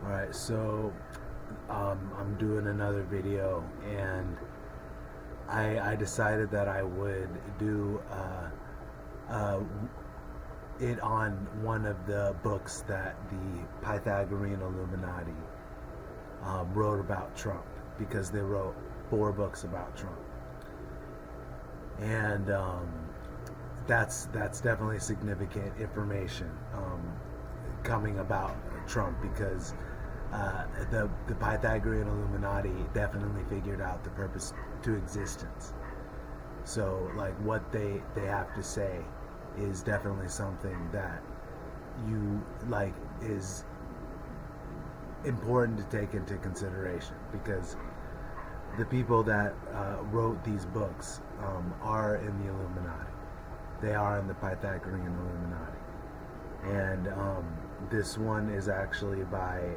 Alright, so I'm doing another video, and I decided that I would do it on one of the books that the Pythagorean Illuminati wrote about Trump, because they wrote 4 books about Trump. And that's definitely significant information coming about Trump, because the Pythagorean Illuminati definitely figured out the purpose to existence. So, like, what they have to say is definitely something that is important to take into consideration, because the people that wrote these books are in the Illuminati. They are in the Pythagorean Illuminati. And this one is actually by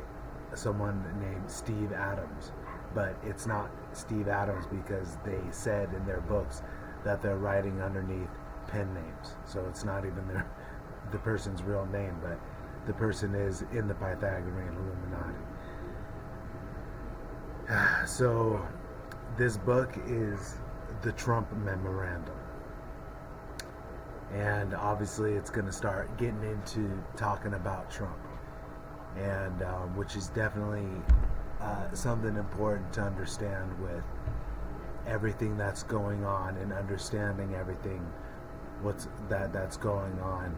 someone named Steve Adams. But it's not Steve Adams, because they said in their books that they're writing underneath pen names. So it's not even the person's real name, but the person is in the Pythagorean Illuminati. So this book is the Trump Memorandum. And obviously it's going to start getting into talking about Trump, and which is definitely something important to understand with everything that's going on, and understanding everything that's going on,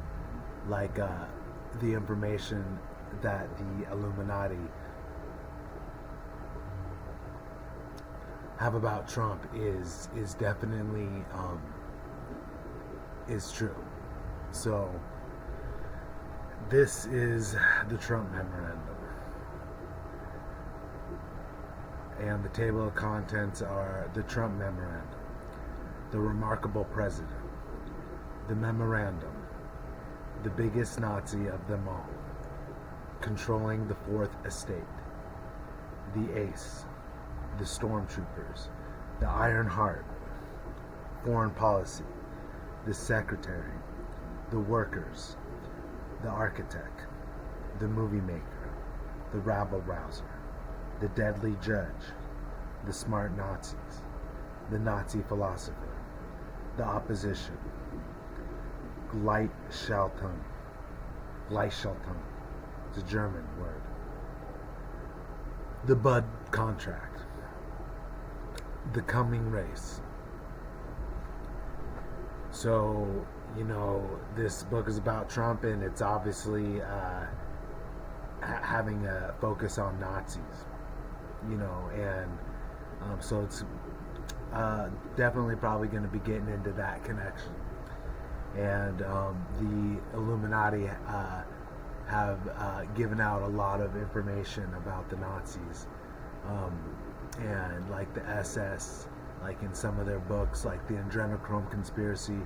like the information that the Illuminati have about Trump is definitely is true. So this is the Trump Memorandum, and the table of contents are the Trump Memorandum, the remarkable president, the memorandum, the biggest Nazi of them all, controlling the Fourth Estate, the ace, the stormtroopers, the Iron Heart, foreign policy, the secretary, the workers, the architect, the movie maker, the rabble rouser, the deadly judge, the smart Nazis, the Nazi philosopher, the opposition, Gleichschaltung, it's a German word, the Bud contract, the coming race. So, this book is about Trump, and it's obviously having a focus on Nazis, and so it's definitely probably going to be getting into that connection. And the Illuminati have given out a lot of information about the Nazis, and like the SS, like in some of their books, like the Adrenochrome Conspiracy,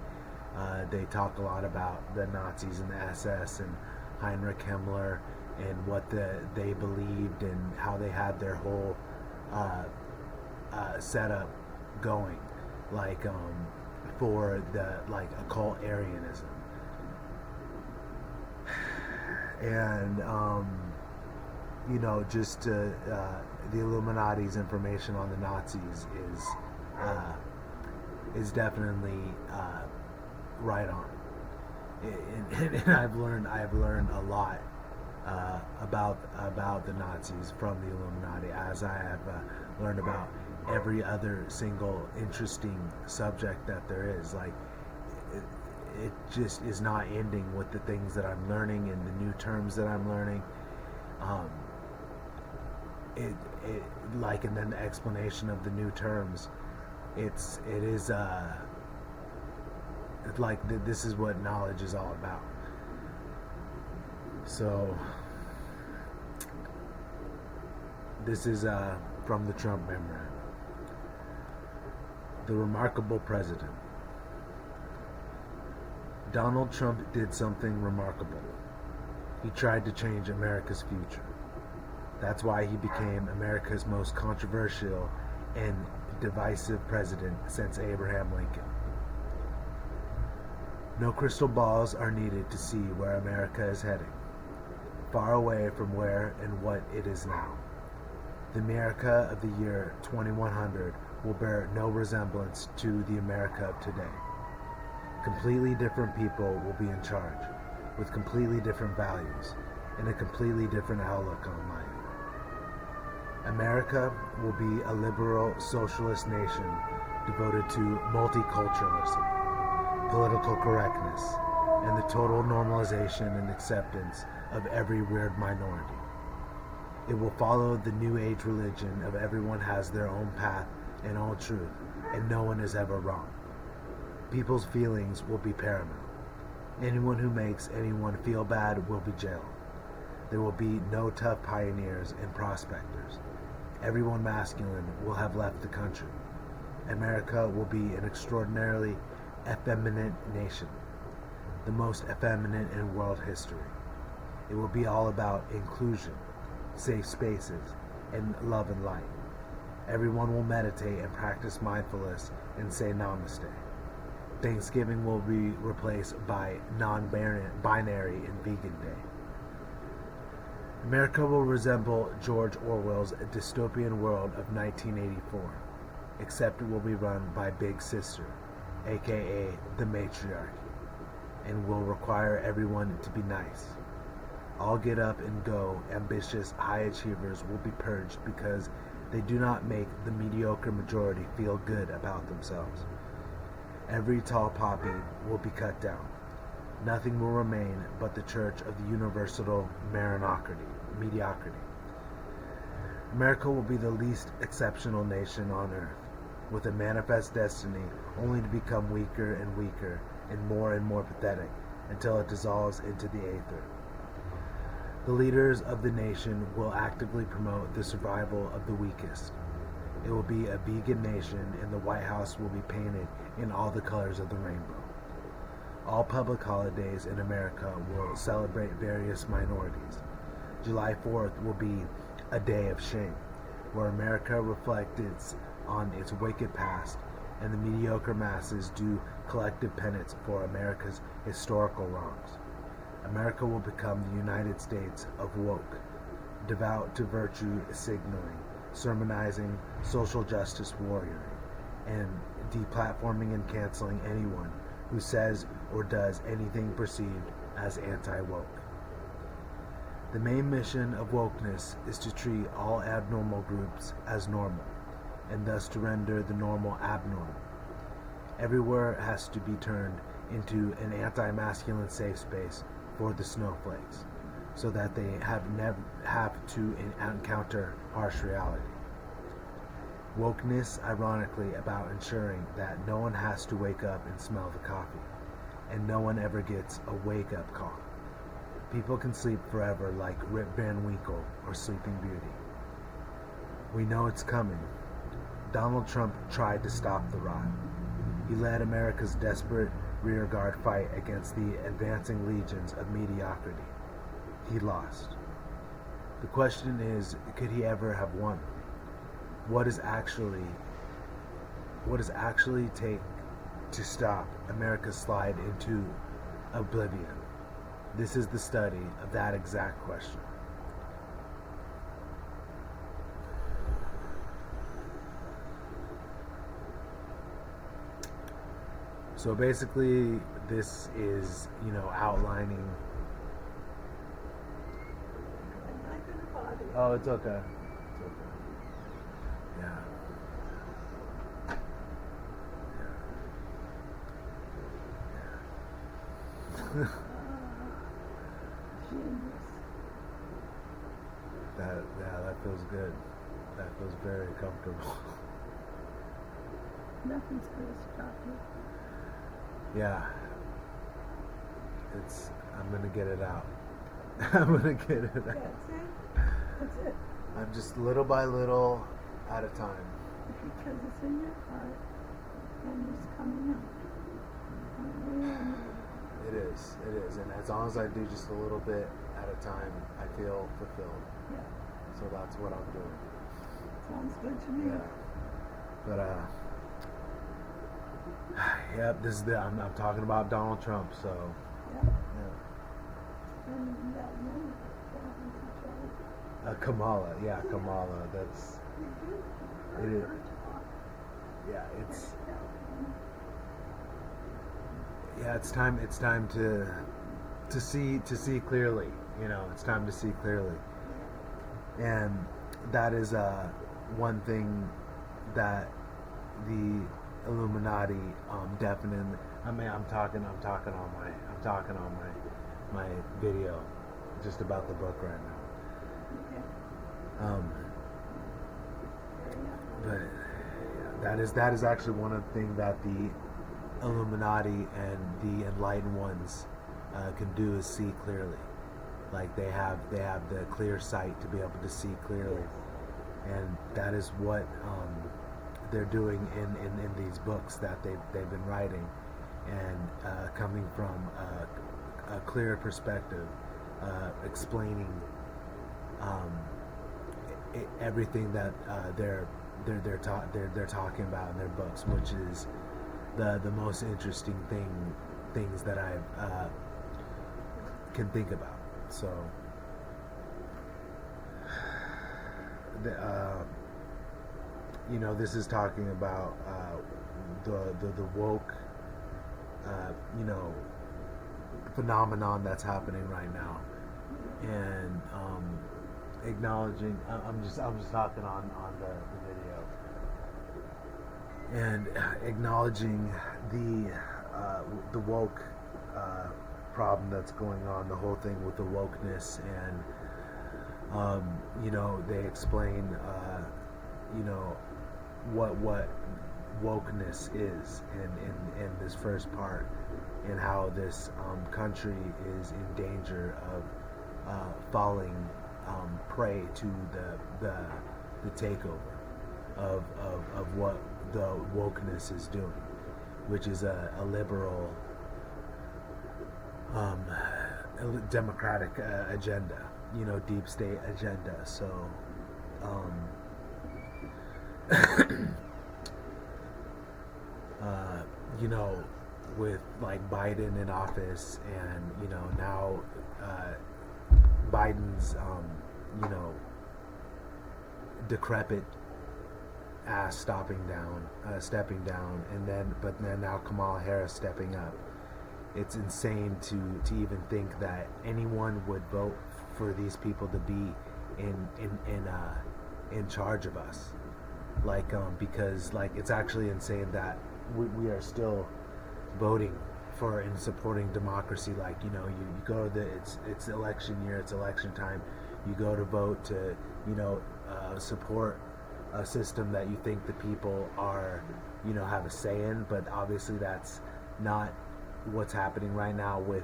they talk a lot about the Nazis and the SS and Heinrich Himmler, and what they believed, and how they had their whole setup going, like for the occult Aryanism. And just the Illuminati's information on the Nazis is definitely right on. And I've learned a lot about the Nazis from the Illuminati, as I have learned about every other single interesting subject that there is. Like, it just is not ending with the things that I'm learning and the new terms that I'm learning. And then the explanation of the new terms. This is what knowledge is all about. So this is from the Trump Memorandum. The remarkable president. Donald Trump did something remarkable. He tried to change America's future. That's why he became America's most controversial and divisive president since Abraham Lincoln. No crystal balls are needed to see where America is heading, far away from where and what it is now. The America of the year 2100 will bear no resemblance to the America of today. Completely different people will be in charge, with completely different values and a completely different outlook on life. America will be a liberal socialist nation devoted to multiculturalism, political correctness, and the total normalization and acceptance of every weird minority. It will follow the new age religion of everyone has their own path and own truth, and no one is ever wrong. People's feelings will be paramount. Anyone who makes anyone feel bad will be jailed. There will be no tough pioneers and prospectors. Everyone masculine will have left the country. America will be an extraordinarily effeminate nation, the most effeminate in world history. It will be all about inclusion, safe spaces, and love and light. Everyone will meditate and practice mindfulness and say namaste. Thanksgiving will be replaced by non-binary and vegan day. America will resemble George Orwell's dystopian world of 1984, except it will be run by Big Sister, aka the matriarchy, and will require everyone to be nice. All get up and go ambitious high achievers will be purged because they do not make the mediocre majority feel good about themselves. Every tall poppy will be cut down. Nothing will remain but the church of the universal mediocrity. America will be the least exceptional nation on earth, with a manifest destiny only to become weaker and weaker and more pathetic until it dissolves into the aether. The leaders of the nation will actively promote the survival of the weakest. It will be a vegan nation, and the White House will be painted in all the colors of the rainbow. All public holidays in America will celebrate various minorities. July 4th will be a day of shame, where America reflects on its wicked past, and the mediocre masses do collective penance for America's historical wrongs. America will become the United States of woke, devout to virtue signaling, sermonizing, social justice warrioring, and deplatforming and canceling anyone who says or does anything perceived as anti-woke. The main mission of wokeness is to treat all abnormal groups as normal, and thus to render the normal abnormal. Everywhere has to be turned into an anti-masculine safe space for the snowflakes, so that they never have to encounter harsh reality. Wokeness, ironically, about ensuring that no one has to wake up and smell the coffee, and no one ever gets a wake-up call. People can sleep forever like Rip Van Winkle or Sleeping Beauty. We know it's coming. Donald Trump tried to stop the rot. He led America's desperate rearguard fight against the advancing legions of mediocrity. He lost. The question is, could he ever have won? What does actually take to stop America's slide into oblivion? This is the study of that exact question. So basically, this is, outlining. Oh, it's okay. It's okay. Yeah. Yeah. That feels good. That feels very comfortable. Nothing's gonna stop you. Yeah. I'm gonna get it out. I'm gonna get it out. That's it. I'm just little by little at a time. Because it's in your heart and it's coming out. It is. And as long as I do just a little bit at a time, I feel fulfilled. Yeah. So that's what I'm doing. Sounds good to me. Yeah. But, Yep, this is I'm talking about Donald Trump. So Yeah. yeah. And that woman that was in charge. Kamala, yeah, Kamala. That's it. Is, yeah, it's yeah, it's time. It's time to see clearly. It's time to see clearly, and that is one thing that the Illuminati definitely. I mean, I'm talking on my video just about the book right now. But yeah, that is actually one of the things that the Illuminati and the enlightened ones can do is see clearly. Like they have the clear sight to be able to see clearly, and that is what they're doing in these books that they've been writing, and coming from a clear perspective, explaining everything that they're talking about in their books, which is the most interesting things that I can think about. So this is talking about the woke phenomenon that's happening right now, and acknowledging. I'm just talking on the video, and acknowledging the woke problem that's going on, the whole thing with the wokeness, and they explain what wokeness is in this first part, and how this country is in danger of falling prey to the takeover of what the wokeness is doing, which is a liberal democratic agenda, deep state agenda. So with like Biden in office, and now Biden's decrepit ass stepping down, and then now Kamala Harris stepping up. It's insane to even think that anyone would vote for these people to be in charge of us. Because it's actually insane that we are still voting for and supporting democracy. You go to it's election year, it's election time. You go to vote to support a system that you think the people are have a say in, but obviously that's not what's happening right now with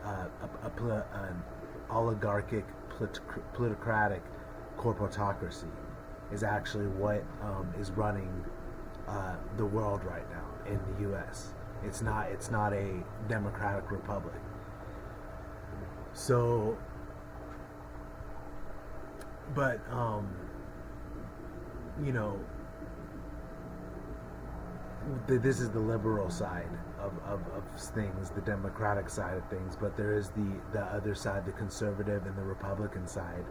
an oligarchic plutocratic corporatocracy is actually what is running the world right now in the U.S. It's not a democratic republic. So, but this is the liberal side of things, the democratic side of things, but there is the other side, the conservative and the Republican side,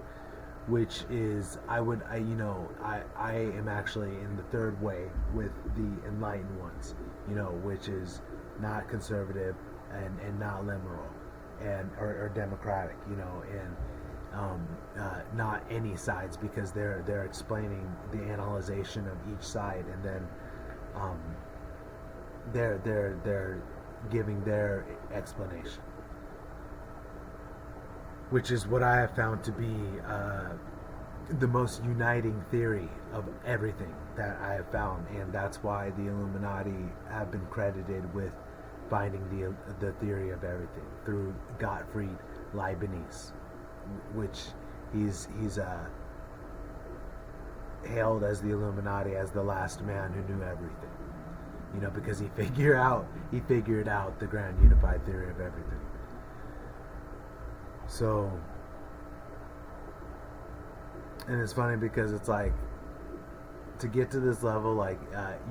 which is I am actually in the third way with the enlightened ones, which is not conservative and not liberal or democratic, and not any sides, because they're explaining the analyzation of each side, and then they're giving their explanation, which is what I have found to be the most uniting theory of everything that I have found, and that's why the Illuminati have been credited with finding the theory of everything through Gottfried Leibniz, which he's hailed as the Illuminati as the last man who knew everything, because he figured out the grand unified theory of everything. So, and it's funny because it's like, to get to this level,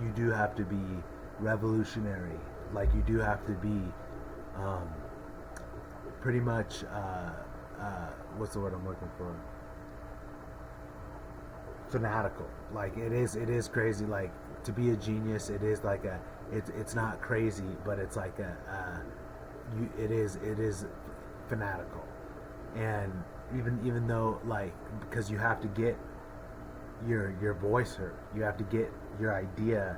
you do have to be revolutionary. Like, you do have to be pretty much what's the word I'm looking for? Fanatical. Like, it is crazy. Like, to be a genius, it is like it's not crazy, but it's like it is fanatical. And even though, like, because you have to get your voice heard, you have to get your idea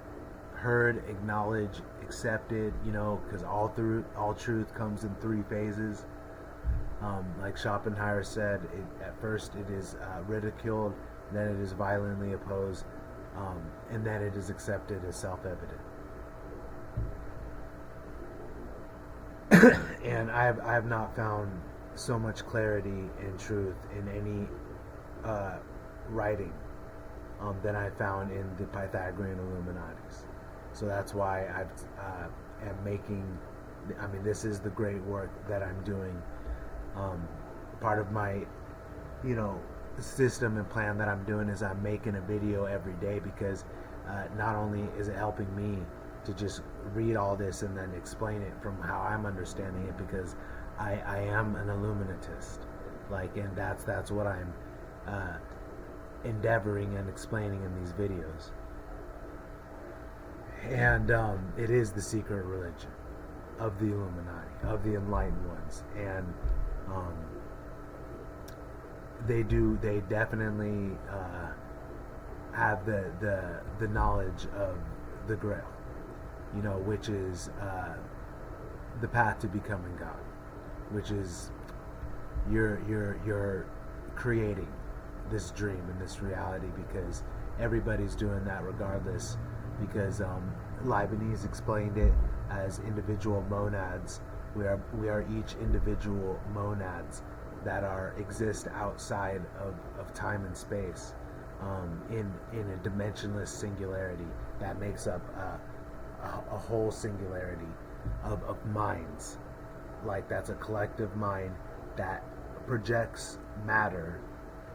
heard, acknowledged, accepted, because all truth comes in three phases. Like Schopenhauer said, at first it is ridiculed, then it is violently opposed, and then it is accepted as self-evident. And I have not found so much clarity and truth in any writing than I found in the Pythagorean Illuminatis. So that's why I am making. I mean, this is the great work that I'm doing. Part of my, system and plan that I'm doing is I'm making a video every day, because not only is it helping me to just read all this and then explain it from how I'm understanding it, because I am an illuminatist, and that's what I'm endeavoring and explaining in these videos. And it is the secret religion of the Illuminati, of the enlightened ones. And they definitely have the knowledge of the Grail, which is the path to becoming God, which is you're creating this dream and this reality, because everybody's doing that regardless, because Leibniz explained it as individual monads. We are each individual monads that exist outside of time and space, in a dimensionless singularity that makes up a whole singularity of minds. Like, that's a collective mind that projects matter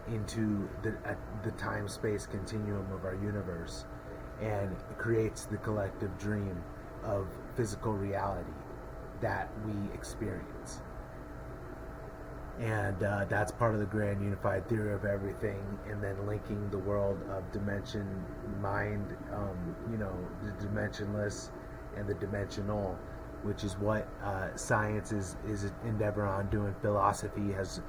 into the time-space continuum of our universe, and creates the collective dream of physical reality that we experience. And that's part of the grand unified theory of everything, and then linking the world of dimension, mind, the dimensionless and the dimensional, which is what science is endeavor on doing. Philosophy has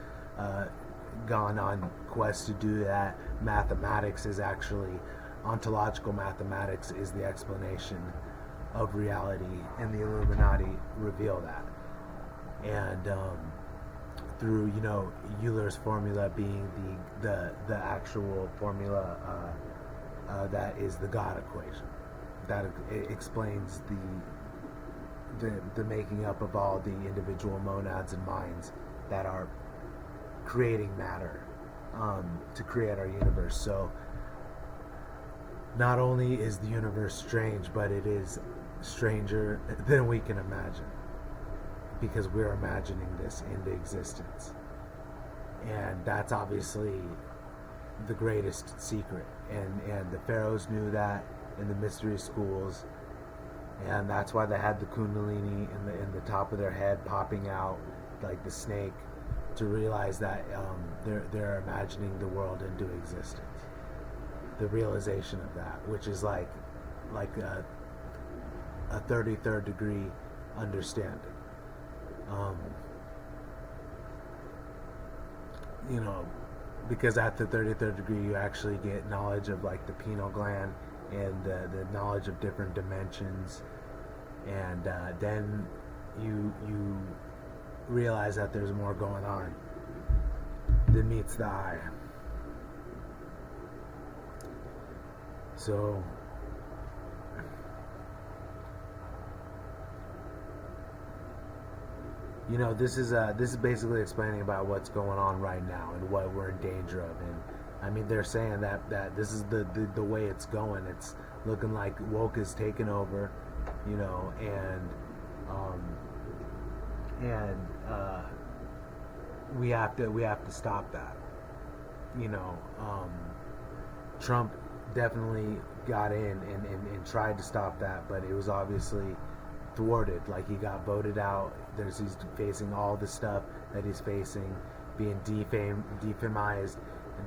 gone on quest to do that. Mathematics is actually, ontological mathematics is the explanation of reality, and the Illuminati reveal that. And through Euler's formula being the actual formula that is the God equation, that it explains the making up of all the individual monads and minds that are creating matter to create our universe. So not only is the universe strange, but it is stranger than we can imagine, because we're imagining this into existence. And that's obviously the greatest secret. And the pharaohs knew that in the mystery schools, and that's why they had the kundalini in the top of their head popping out like the snake, to realize that they're imagining the world into existence. The realization of that, which is like a 33rd degree understanding. Because at the 33rd degree you actually get knowledge of like the pineal gland and the knowledge of different dimensions, and then you realize that there's more going on than meets the eye. So this is basically explaining about what's going on right now and what we're in danger of. And I mean, they're saying that this is the way it's going. It's looking like woke is taking over, and we have to stop that. Trump definitely got in and tried to stop that, but it was obviously thwarted. Like, he got voted out. He's facing all the stuff that he's facing, being defamized.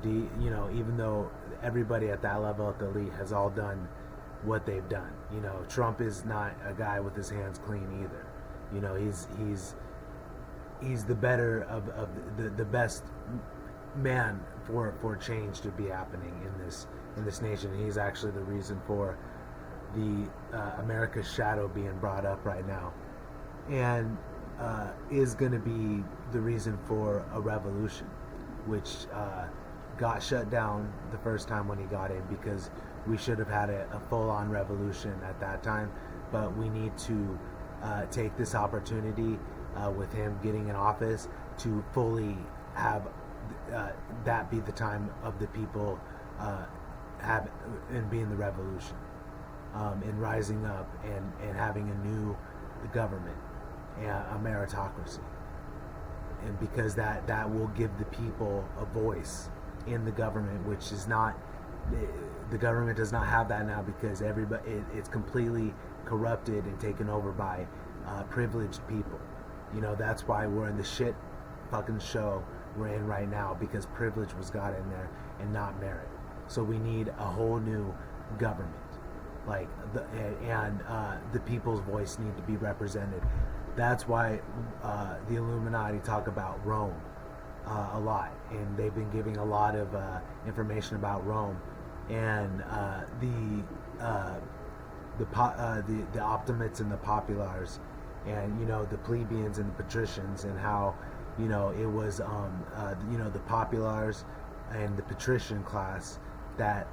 Even though everybody at that level at the elite has all done what they've done. Trump is not a guy with his hands clean either. He's the better of the best man for change to be happening in this nation. He's actually the reason for the America's shadow being brought up right now, and is going to be the reason for a revolution, which got shut down the first time when he got in, because we should have had a full-on revolution at that time. But we need to take this opportunity with him getting in office to fully have that be the time of the people have and being the revolution, and rising up and having a new government, a meritocracy, and because that will give the people a voice in the government, which is not, the government does not have that now, because it's completely corrupted and taken over by privileged people. That's why we're in the shit fucking show we're in right now, because privilege was got in there and not merit. So we need a whole new government, like the people's voice need to be represented. That's why the Illuminati talk about Rome a lot, and they've been giving a lot of information about Rome, and the optimates and the populars, and the plebeians and the patricians, and how it was the populars and the patrician class that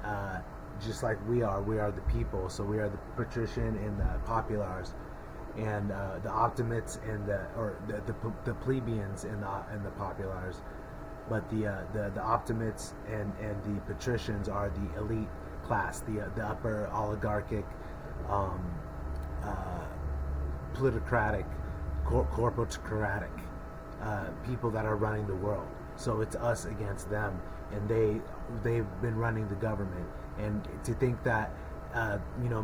just like we are the people. So we are the patrician and the populars, and the optimates and the plebeians and the populars. But the optimates and the patricians are the elite class, the upper oligarchic, plutocratic, corporatocratic people that are running the world. So it's us against them, and they've been running the government. And to think that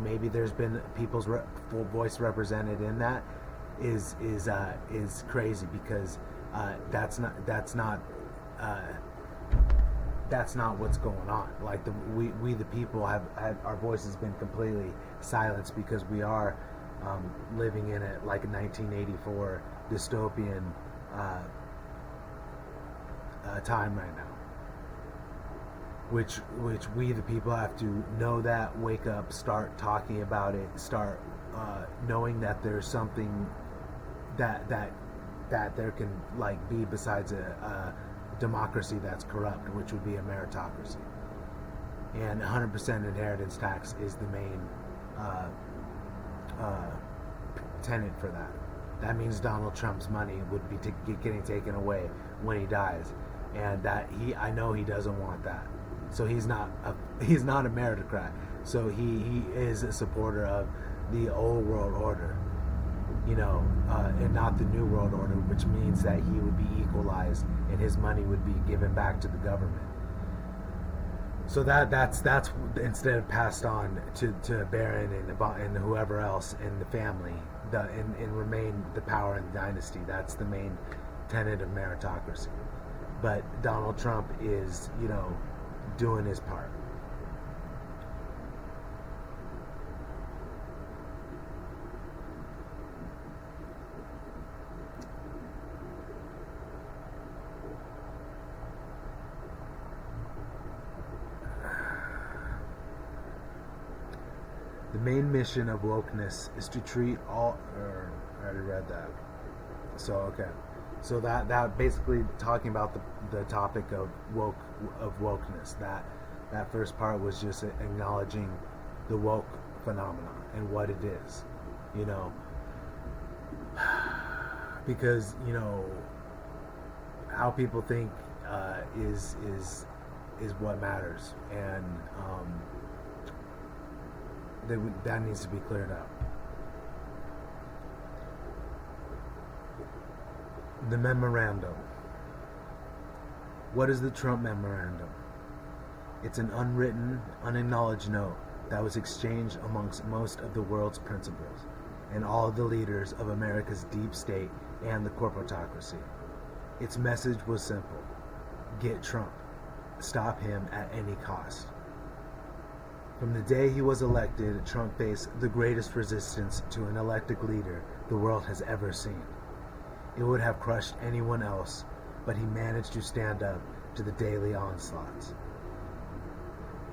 maybe there's been people's full voice represented in that is crazy, because that's not what's going on. Like, we the people have had our voices been completely silenced, because we are living in a 1984 dystopian time right now, which we the people have to know that, wake up, start talking about it, start knowing that there's something that there can be besides a democracy that's corrupt, which would be a meritocracy. And 100% inheritance tax is the main tenet for that. That means Donald Trump's money would be getting taken away when he dies, and I know he doesn't want that. So he's not a meritocrat. So he is a supporter of the old world order, and not the new world order, which means that he would be equalized and his money would be given back to the government. So that's instead of passed on to Barron and whoever else in the family, and remain the power and dynasty. That's the main tenet of meritocracy. But Donald Trump is, doing his part. The main mission of wokeness is to treat all. I already read that. So okay. So that basically talking about the topic of wokeness. That first part was just acknowledging the woke phenomenon and what it is, because how people think is what matters, and that needs to be cleared up. The memorandum. What is the Trump Memorandum? It's an unwritten, unacknowledged note that was exchanged amongst most of the world's principals and all the leaders of America's deep state and the corporatocracy. Its message was simple: get Trump. Stop him at any cost. From the day he was elected, Trump faced the greatest resistance to an elected leader the world has ever seen. It would have crushed anyone else, but he managed to stand up to the daily onslaughts.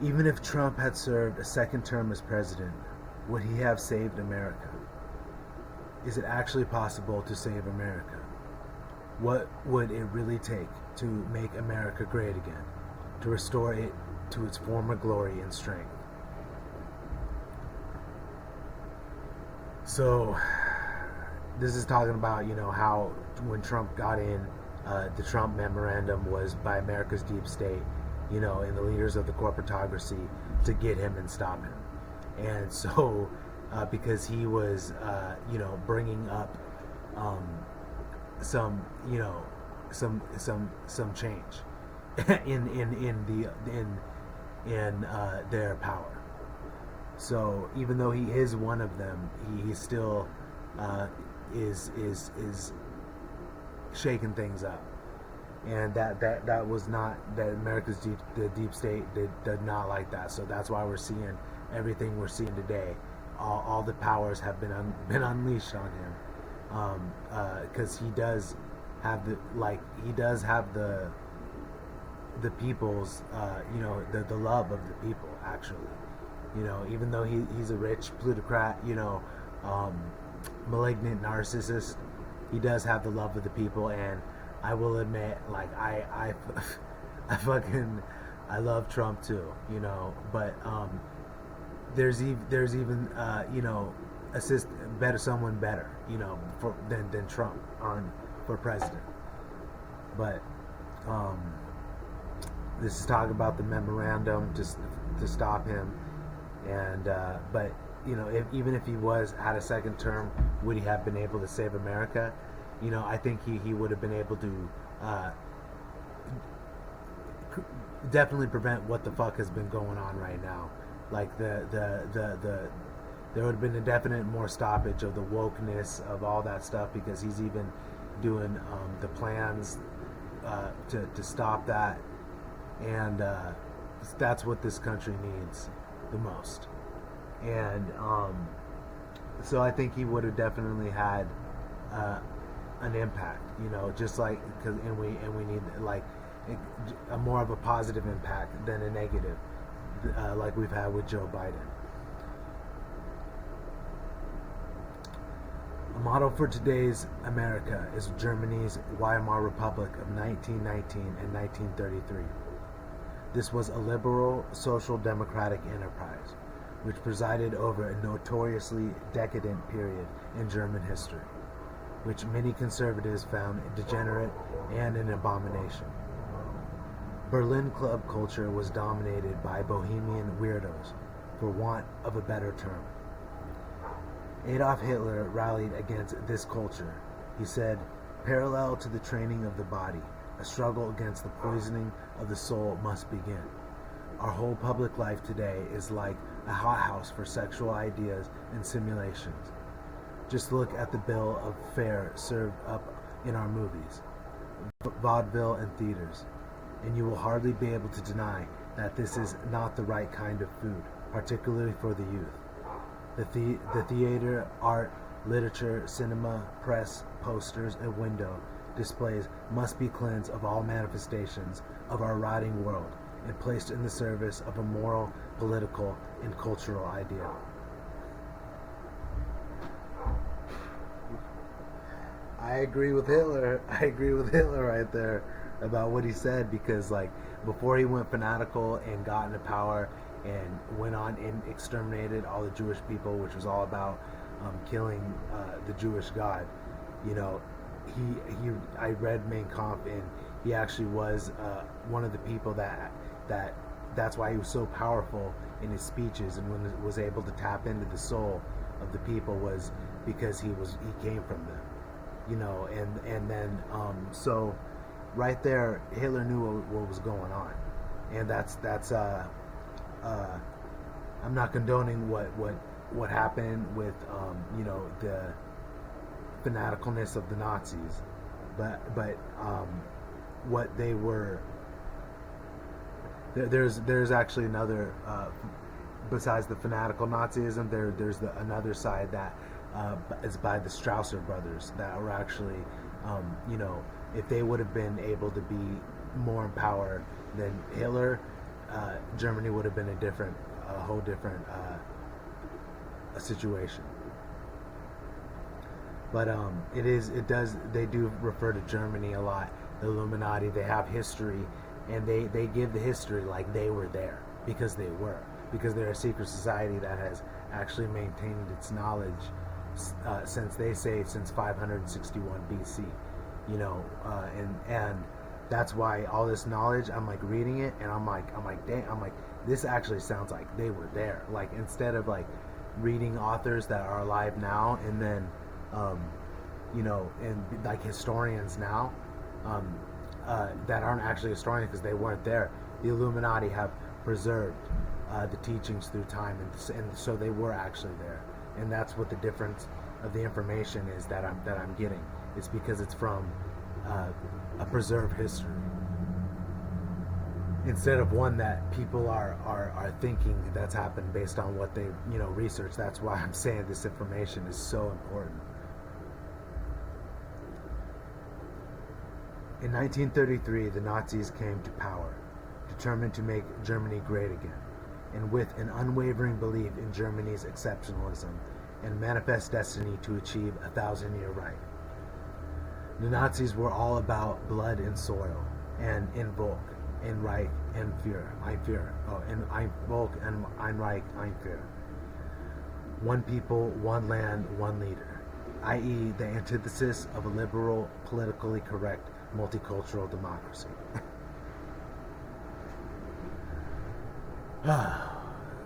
Even if Trump had served a second term as president, would he have saved America? Is it actually possible to save America? What would it really take to make America great again, to restore it to its former glory and strength? So, this is talking about, how when Trump got in, the Trump Memorandum was by America's deep state, and the leaders of the corporatocracy to get him and stop him. And so, because he was, bringing up some change in their power. So even though he is one of them, he still is shaking things up, and that was not that America's deep state did not like that. So that's why we're seeing everything we're seeing today. All the powers have been unleashed on him, because he does have the people's the love of the people, actually. Even though he's a rich plutocrat, malignant narcissist, he does have the love of the people. And I will admit, I love Trump too, but there's even someone better, than Trump for president. But this is talking about the memorandum to stop him. And but even if he had a second term, would he have been able to save America? I think he would have been able to definitely prevent what the fuck has been going on right now. Like there would have been a definite more stoppage of the wokeness of all that stuff, because he's even doing the plans to stop that, and that's what this country needs the most. And so I think he would have definitely had an impact, just like, and we need a more of a positive impact than a negative, like we've had with Joe Biden. A model for today's America is Germany's Weimar Republic of 1919 and 1933. This was a liberal, social democratic enterprise, which presided over a notoriously decadent period in German history, which many conservatives found degenerate and an abomination. Berlin club culture was dominated by bohemian weirdos, for want of a better term. Adolf Hitler rallied against this culture. He said, "Parallel to the training of the body, a struggle against the poisoning of the soul must begin. Our whole public life today is like a hothouse for sexual ideas and simulations. Just look at the bill of fare served up in our movies, vaudeville and theaters, and you will hardly be able to deny that this is not the right kind of food, particularly for the youth. The theater, art, literature, cinema, press, posters, and window displays must be cleansed of all manifestations of our rotting world and placed in the service of a moral, political, and cultural ideal." I agree with Hitler. I agree with Hitler right there about what he said, because before he went fanatical and got into power and went on and exterminated all the Jewish people, which was all about killing the Jewish God, I read Mein Kampf, and he actually was one of the people that's why he was so powerful in his speeches, and was able to tap into the soul of the people, was because he came from them, and then so right there, Hitler knew what was going on, and that's I'm not condoning what happened with the fanaticalness of the Nazis, but what they were. There's actually another besides the fanatical Nazism. There's another side that is by the Strausser brothers that were actually if they would have been able to be more in power than Hitler, Germany would have been a whole different situation. But they do refer to Germany a lot, the Illuminati. They have history, and they give the history like they were there, because they're a secret society that has actually maintained its knowledge since 561 BC, and that's why all this knowledge, I'm like reading it, and I'm like dang, I'm like, this actually sounds like they were there. Like, instead of like reading authors that are alive now, and then and like historians now that aren't actually historians because they weren't there. The Illuminati have preserved the teachings through time, and so they were actually there, and that's what the difference of the information is that I'm getting. It's because it's from a preserved history, instead of one that people are thinking that's happened based on what they research. That's why I'm saying this information is so important. In 1933, the Nazis came to power, determined to make Germany great again, and with an unwavering belief in Germany's exceptionalism and manifest destiny to achieve a 1,000-year reich. The Nazis were all about blood and soil, and in Volk, in Reich, and Führer, ein Führer, in Volk and ein Reich, ein Führer. One people, one land, one leader, i.e. the antithesis of a liberal, politically correct, multicultural democracy.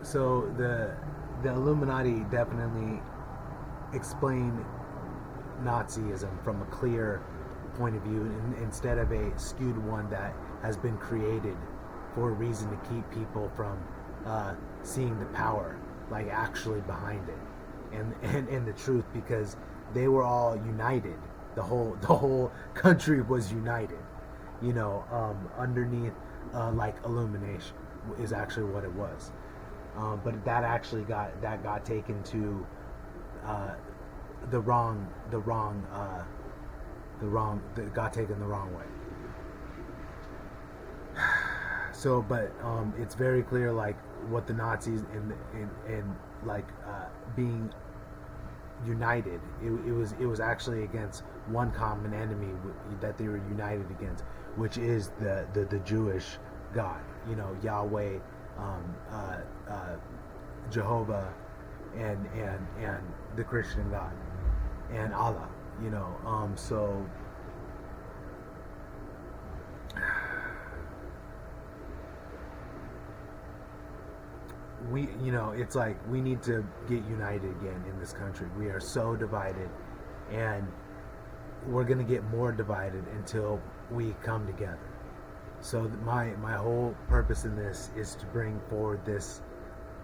So the Illuminati definitely explain Nazism from a clear point of view, instead of a skewed one that has been created for a reason to keep people from seeing the power, like, actually behind it, and the truth, because they were all united. The whole country was united, underneath like illumination is actually what it was. But that actually got taken to got taken the wrong way. So, but it's very clear, like, what the Nazis in being united. It was actually against one common enemy that they were united against, which is the Jewish God. Yahweh, Jehovah, and the Christian God, and Allah. So it's like we need to get united again in this country. We are so divided, and we're going to get more divided until we come together. So my whole purpose in this is to bring forward this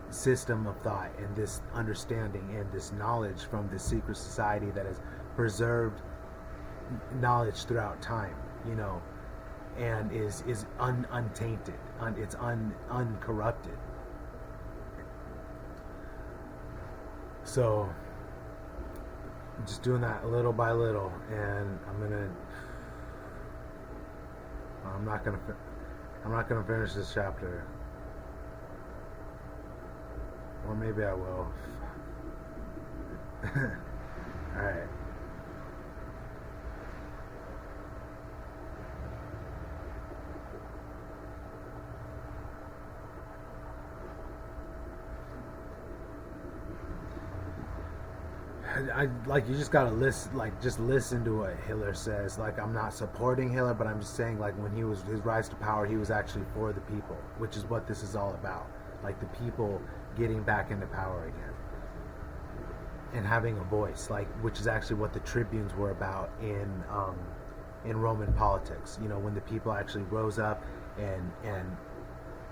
system of thought and this understanding and this knowledge from this secret society that has preserved knowledge throughout time, and is untainted, it's uncorrupted. So I'm just doing that little by little, and I'm not gonna finish this chapter, or maybe I will. All right. You just gotta listen to what Hitler says. Like, I'm not supporting Hitler, but I'm just saying, like, when his rise to power, he was actually for the people, which is what this is all about. Like, the people getting back into power again and having a voice, like, which is actually what the tribunes were about in Roman politics. When the people actually rose up and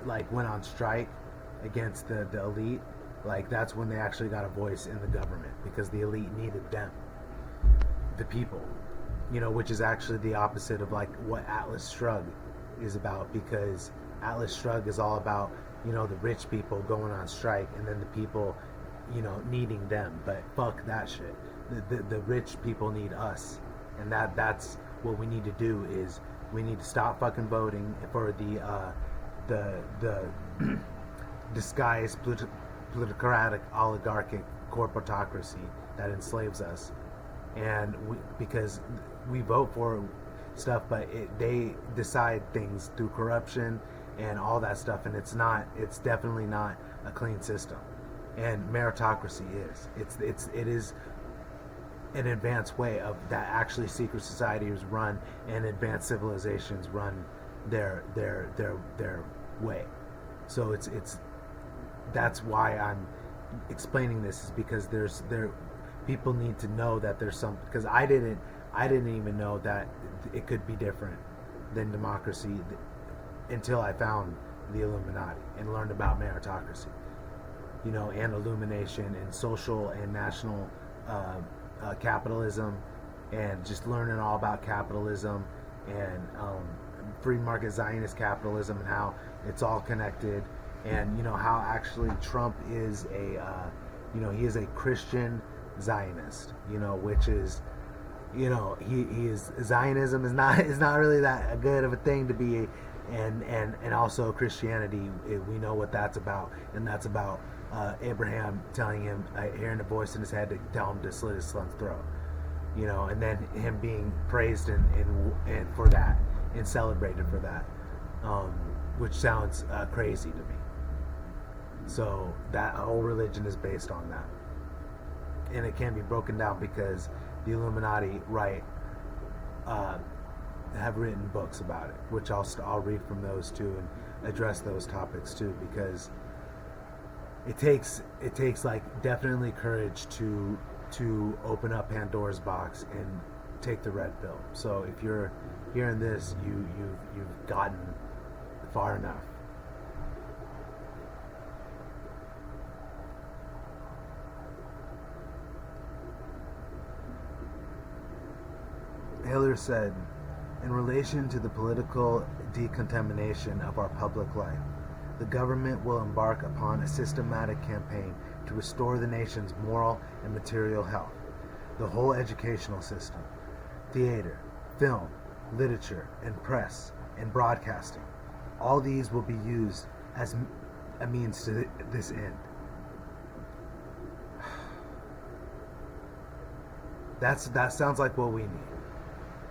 like went on strike against the elite, like that's when they actually got a voice in the government, because the elite needed them, the people, which is actually the opposite of like what Atlas Shrugged is about, because Atlas Shrugged is all about the rich people going on strike and then the people needing them. But fuck that shit. The rich people need us, and that's what we need to do. Is we need to stop fucking voting for the disguised plutocratic oligarchic corporatocracy that enslaves us, and because we vote for stuff, but they decide things through corruption and all that stuff, and it's definitely not a clean system. And meritocracy it is an advanced way of that. Actually, secret societies run and advanced civilizations run their way. So it's that's why I'm explaining this, is because people need to know that there's some, because I didn't even know that it could be different than democracy until I found the Illuminati and learned about meritocracy, and illumination and social and national capitalism, and just learning all about capitalism and free market Zionist capitalism and how it's all connected, and how actually Trump is he is a Christian Zionist, which is he is, Zionism is not really that good of a thing to be, and also Christianity, we know what that's about, and that's about Abraham telling him, hearing a voice in his head to tell him to slit his son's throat, and then him being praised and for that and celebrated for that, which sounds crazy to me. So that whole religion is based on that, and it can be broken down because the Illuminati have written books about it, which I'll read from those too and address those topics too, because it takes like definitely courage to open up Pandora's box and take the red pill. So if you're hearing this, you've gotten far enough. Hiller said, in relation to the political decontamination of our public life, the government will embark upon a systematic campaign to restore the nation's moral and material health. The whole educational system, theater, film, literature, and press, and broadcasting, all these will be used as a means to this end. That sounds like what we need.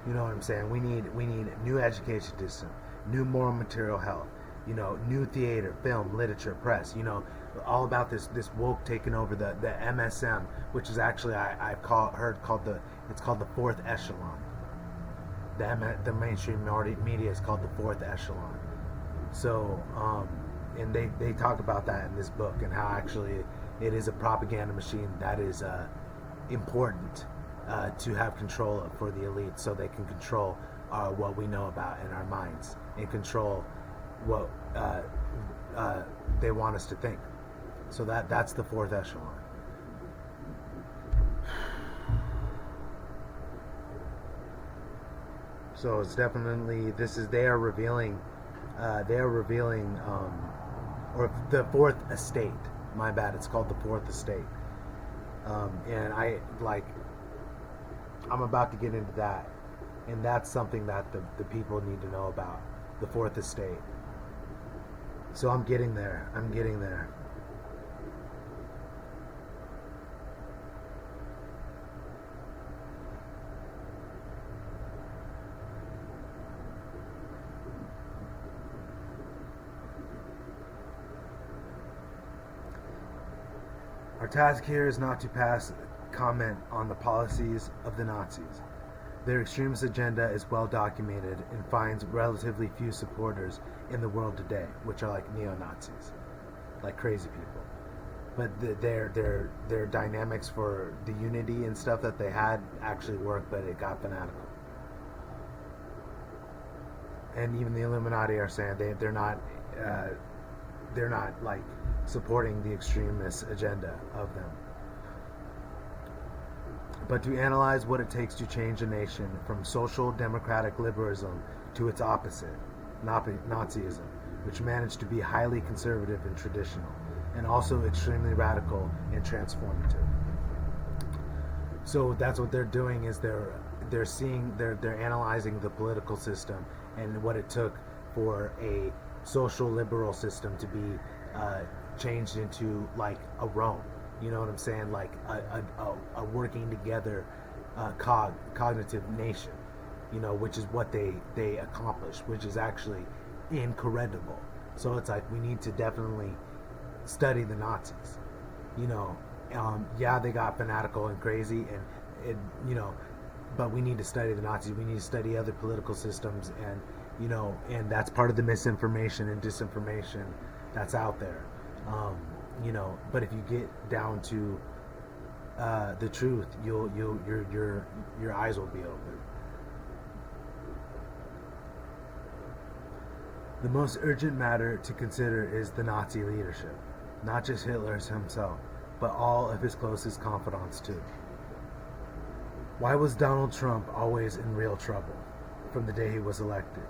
You know what I'm saying? We need new education system, new moral material health, new theater, film, literature, press, all about this woke taking over the MSM, which is actually I've heard called the fourth echelon. The mainstream media is called the fourth echelon. So and they talk about that in this book, and how actually it is a propaganda machine that is important to have control of for the elite, so they can control what we know about in our minds, and control what they want us to think. So that's the fourth echelon. So it's definitely, they are revealing or the fourth estate. My bad, it's called the fourth estate. And I'm about to get into that, and that's something that the people need to know about, the fourth estate. So I'm getting there. Our task here is not to pass comment on the policies of the Nazis. Their extremist agenda is well documented and finds relatively few supporters in the world today, which are like neo-Nazis, like crazy people. But their dynamics for the unity and stuff that they had actually worked, but it got fanatical. And even the Illuminati are saying they're not they're not like supporting the extremist agenda of them. But to analyze what it takes to change a nation from social democratic liberalism to its opposite, Nazism, which managed to be highly conservative and traditional, and also extremely radical and transformative. So that's what they're doing, is they're analyzing the political system and what it took for a social liberal system to be changed into like a Rome. You know what I'm saying? Like a working together cognitive nation. You know, which is what they accomplished, which is actually incredible. So it's like we need to definitely study the Nazis. You know, yeah, they got fanatical and crazy, and you know, but we need to study the Nazis. We need to study other political systems, and you know, and that's part of the misinformation and disinformation that's out there. You know, but if you get down to the truth, your eyes will be open. The most urgent matter to consider is the Nazi leadership, not just Hitler himself, but all of his closest confidants too. Why was Donald Trump always in real trouble from the day he was elected?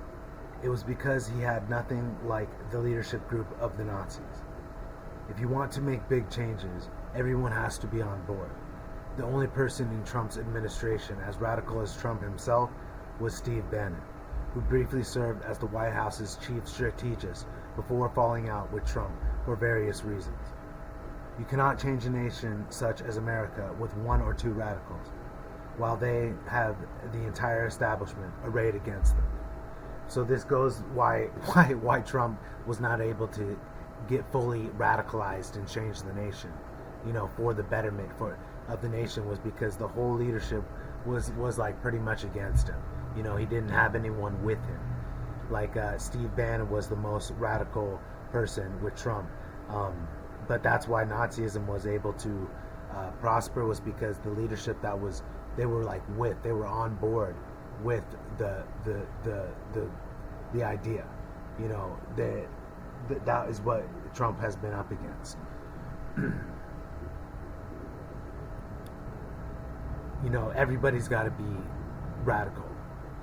It was because he had nothing like the leadership group of the Nazis. If you want to make big changes, everyone has to be on board. The only person in Trump's administration as radical as Trump himself was Steve Bannon, who briefly served as the White House's chief strategist before falling out with Trump for various reasons. You cannot change a nation such as America with one or two radicals, while they have the entire establishment arrayed against them. So this goes why Trump was not able to get fully radicalized and change the nation, you know, for the betterment of the nation, was because the whole leadership was like pretty much against him. You know, he didn't have anyone with him. Like Steve Bannon was the most radical person with Trump. But that's why Nazism was able to prosper, was because the leadership they were on board with the idea. You know, that is what Trump has been up against. You know, everybody's got to be radical,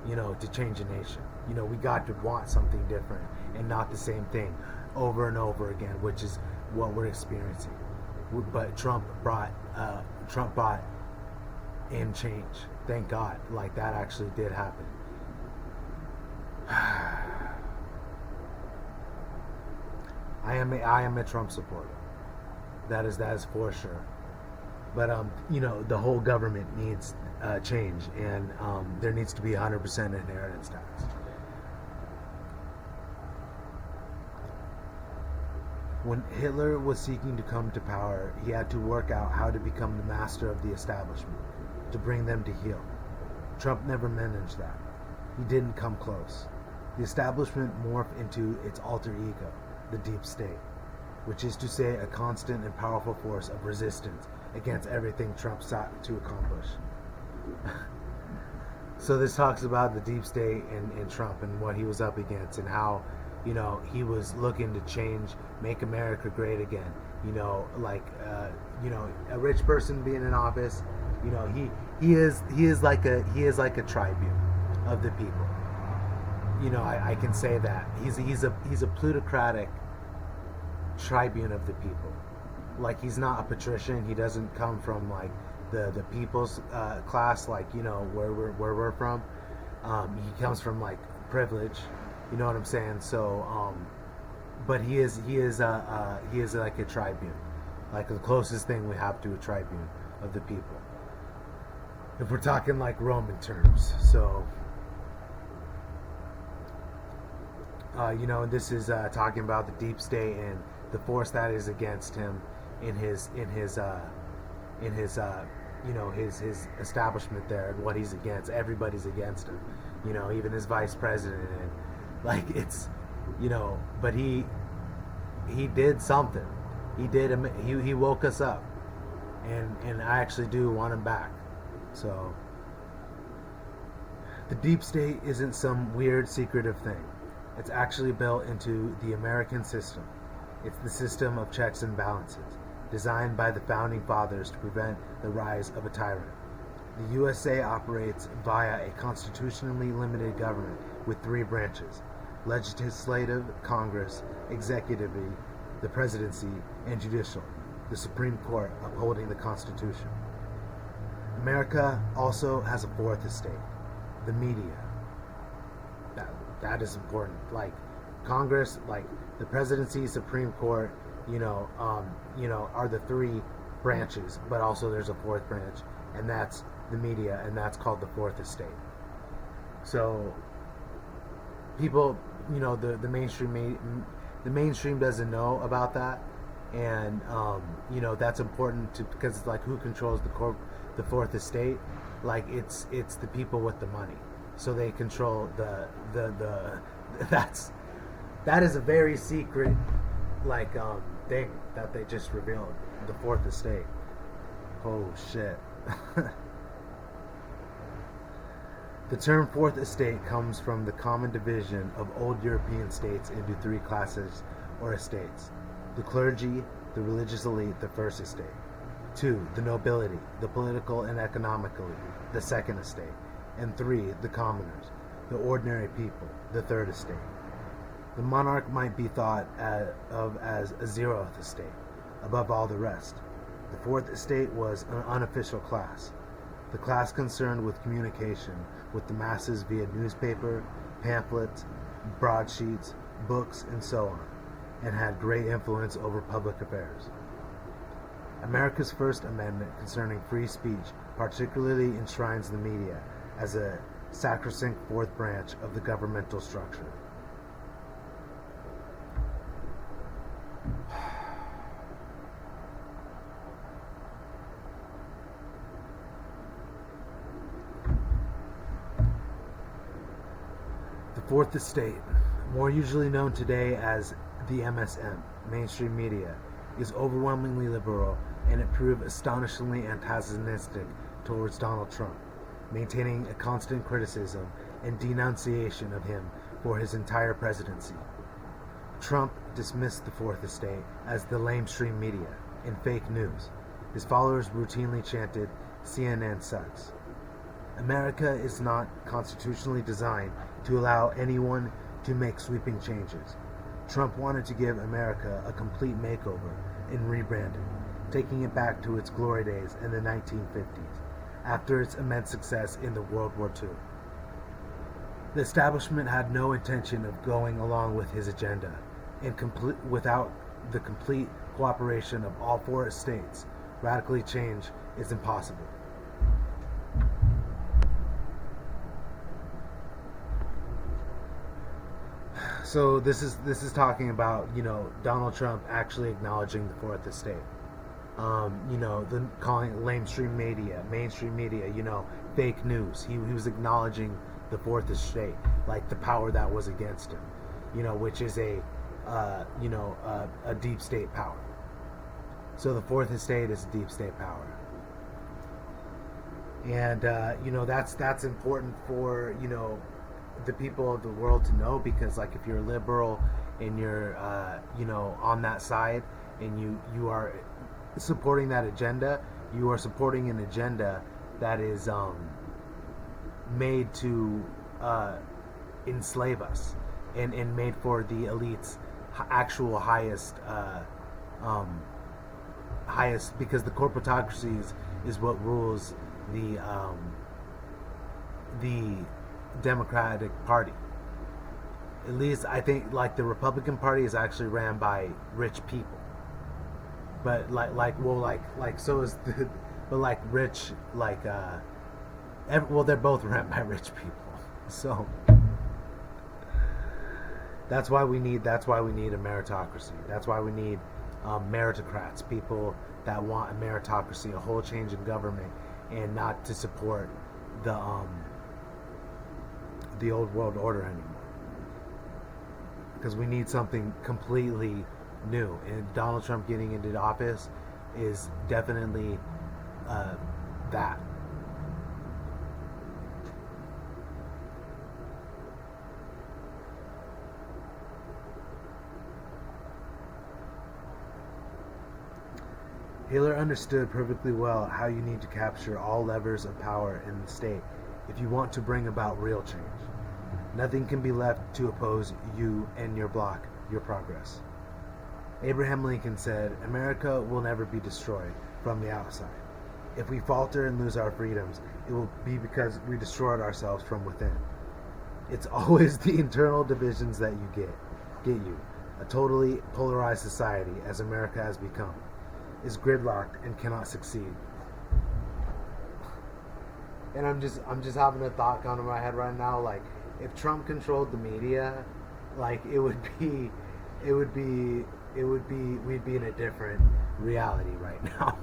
you know, to change a nation. You know, we got to want something different and not the same thing over and over again, which is what we're experiencing. But Trump brought in change. Thank God. Like, that actually did happen. I am a Trump supporter. That is for sure. But you know, the whole government needs change, and there needs to be 100% inheritance tax. When Hitler was seeking to come to power, he had to work out how to become the master of the establishment, to bring them to heel. Trump never managed that. He didn't come close. The establishment morphed into its alter ego, the deep state, which is to say a constant and powerful force of resistance against everything Trump sought to accomplish. So this talks about the deep state and Trump and what he was up against, and how, you know, he was looking to change, make America great again. You know, like you know, a rich person being in office, you know, he is like a tribune of the people. You know, I can say that he's a plutocratic tribune of the people. Like, he's not a patrician. He doesn't come from like the people's class, like, you know, where we're from. He comes from like privilege. You know what I'm saying? So, but he is like a tribune, like the closest thing we have to a tribune of the people, if we're talking like Roman terms. So, you know, this is talking about the deep state and the force that is against him in his you know, his establishment there, and what he's against. Everybody's against him, you know, even his vice president, and like, it's, you know, but he did something. He woke us up, and I actually do want him back. So the deep state isn't some weird secretive thing. It's actually built into the American system. It's the system of checks and balances, designed by the founding fathers to prevent the rise of a tyrant. The USA operates via a constitutionally limited government with three branches: legislative, Congress, executive, the presidency, and judicial, the Supreme Court upholding the Constitution. America also has a fourth estate, the media. That is important. Like Congress, like the presidency, Supreme Court, are the three branches, but also there's a fourth branch, and that's the media, and that's called the fourth estate. So people, the mainstream doesn't know about that, and that's important because it's like who controls the fourth estate. Like it's the people with the money, so they control the that is a very secret thing that they just revealed, the fourth estate. Oh shit. The term fourth estate comes from the common division of old European states into three classes or estates: the clergy, the religious elite, the first estate; 2, the nobility, the political and economic elite, the second estate; and 3, the commoners, the ordinary people, the third estate. The monarch might be thought of as a zeroth estate, above all the rest. The fourth estate was an unofficial class, the class concerned with communication with the masses via newspaper, pamphlets, broadsheets, books, and so on, and had great influence over public affairs. America's First Amendment concerning free speech particularly enshrines the media as a sacrosanct fourth branch of the governmental structure. The fourth estate, more usually known today as the MSM, mainstream media, is overwhelmingly liberal, and it proved astonishingly antagonistic towards Donald Trump, maintaining a constant criticism and denunciation of him for his entire presidency. Trump dismissed the fourth estate as the lamestream media and fake news. His followers routinely chanted, "CNN sucks." America is not constitutionally designed to allow anyone to make sweeping changes. Trump wanted to give America a complete makeover and rebranding, taking it back to its glory days in the 1950s, after its immense success in the World War II. The establishment had no intention of going along with his agenda, and without the complete cooperation of all four estates, radically change is impossible. So this is talking about Donald Trump actually acknowledging the fourth estate. Calling it mainstream media, fake news. He was acknowledging the fourth estate, like the power that was against him, which is a deep state power. So the fourth estate is a deep state power, and that's important for the people of the world to know, because like if you're liberal and you're on that side and you are supporting that agenda, you are supporting an agenda that is made to enslave us and made for the elites actual highest because the corporatocracy is what rules the Democratic Party. At least I think like the Republican Party is actually ran by rich people, but so is the rich they're both ran by rich people. So that's why we need a meritocracy. That's why we need meritocrats, people that want a meritocracy, a whole change in government, and not to support the old world order anymore, because we need something completely new, and Donald Trump getting into office is definitely that. Hitler understood perfectly well how you need to capture all levers of power in the state if you want to bring about real change. Nothing can be left to oppose you and your bloc, your progress. Abraham Lincoln said, America will never be destroyed from the outside. If we falter and lose our freedoms, it will be because we destroyed ourselves from within. It's always the internal divisions that you get you. A totally polarized society, as America has become, is gridlocked and cannot succeed. And I'm just having a thought going in my head right now, like, if Trump controlled the media, like, we'd be in a different reality right now.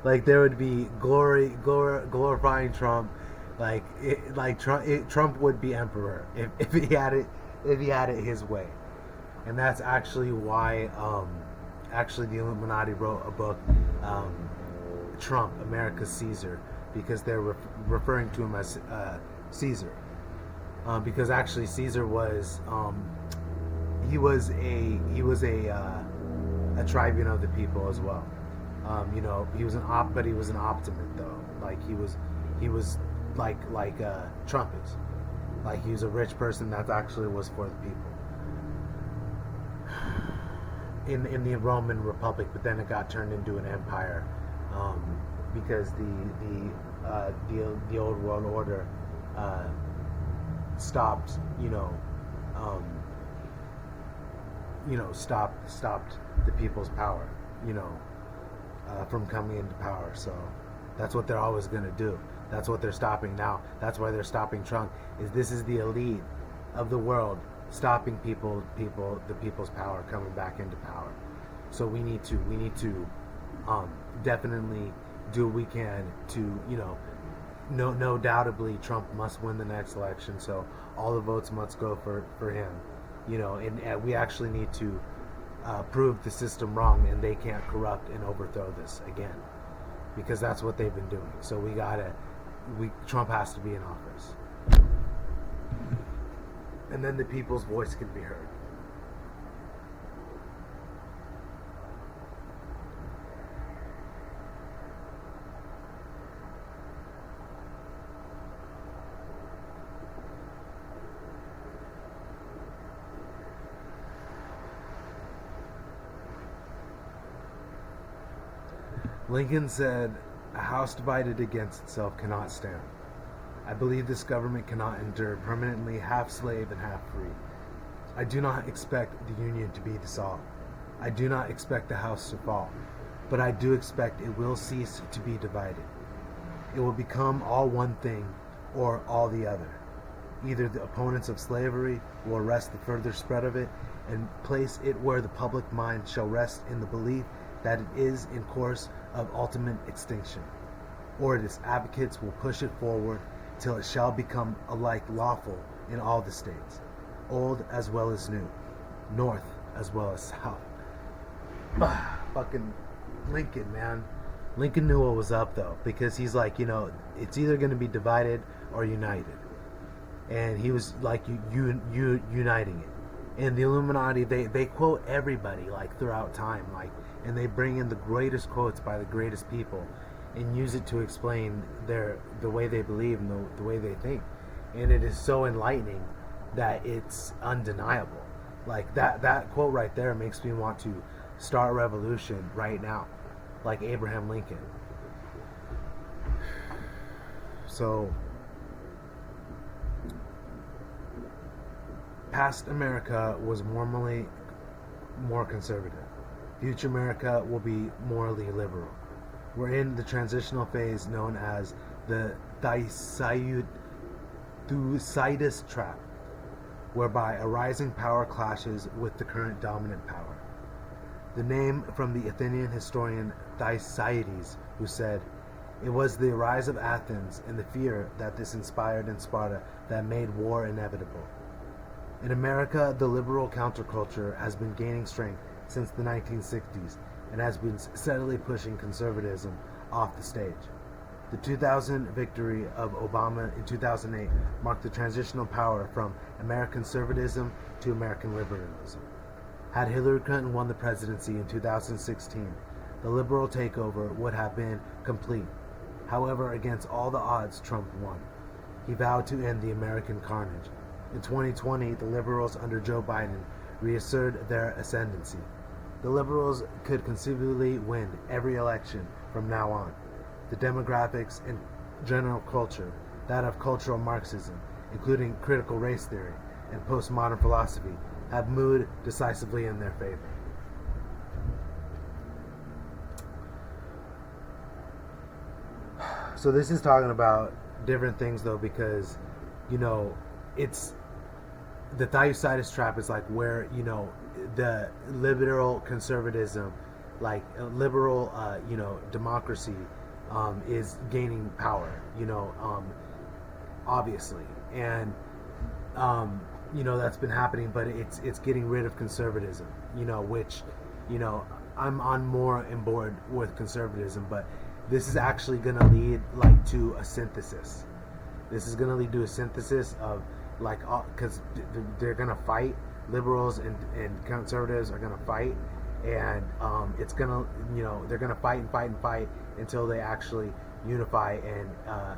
Like, there would be glorifying Trump, Trump would be emperor if he had it his way. And that's actually why the Illuminati wrote a book, Trump, America's Caesar, because they're referring to him as Caesar. Because actually Caesar was he was a tribune of the people as well. He was an optimist though. Like he was like Trump is. Like he was a rich person that actually was for the people. In the Roman Republic, but then it got turned into an empire because the old world order stopped stopped the people's power from coming into power. So that's what they're always going to do. That's what they're stopping now. That's why they're stopping Trump. This is the elite of the world stopping the people's power coming back into power. So we need to definitely do what we can to no doubtably Trump must win the next election. So all the votes must go for him. And we actually need to prove the system wrong, and they can't corrupt and overthrow this again, because that's what they've been doing. So Trump has to be in office, and then the people's voice can be heard. Lincoln said, "A house divided against itself cannot stand. I believe this government cannot endure permanently half slave and half free. I do not expect the Union to be dissolved. I do not expect the house to fall, but I do expect it will cease to be divided. It will become all one thing or all the other. Either the opponents of slavery will arrest the further spread of it and place it where the public mind shall rest in the belief that it is in course of ultimate extinction, or its advocates will push it forward till it shall become alike lawful in all the states, old as well as new, north as well as south." Fucking Lincoln, man. Lincoln knew what was up though, because he's like, it's either going to be divided or united, and he was like uniting it. And the Illuminati, they quote everybody like throughout time, like, and they bring in the greatest quotes by the greatest people and use it to explain the way they believe and the way they think. And it is so enlightening that it's undeniable. Like that quote right there makes me want to start a revolution right now, like Abraham Lincoln. So past America was normally more conservative. Future America will be morally liberal. We're in the transitional phase known as the Thucydides trap, whereby a rising power clashes with the current dominant power. The name from the Athenian historian Thucydides, who said, "It was the rise of Athens and the fear that this inspired in Sparta that made war inevitable." In America, the liberal counterculture has been gaining strength since the 1960s and has been steadily pushing conservatism off the stage. The 2000 victory of Obama in 2008 marked the transitional power from American conservatism to American liberalism. Had Hillary Clinton won the presidency in 2016, the liberal takeover would have been complete. However, against all the odds, Trump won. He vowed to end the American carnage. In 2020, the liberals under Joe Biden reasserted their ascendancy. The liberals could conceivably win every election from now on. The demographics and general culture, that of cultural Marxism, including critical race theory and postmodern philosophy, have moved decisively in their favor. So this is talking about different things, though, because, it's the Thucydides trap is like where, the liberal conservatism, like liberal, democracy is gaining power, obviously. And, that's been happening, but it's getting rid of conservatism, which, I'm on more on board with conservatism, but this is actually going to lead to a synthesis. This is going to lead to a synthesis of because they're going to fight. Liberals and conservatives are going to fight, and it's going to, they're going to fight and fight and fight until they actually unify and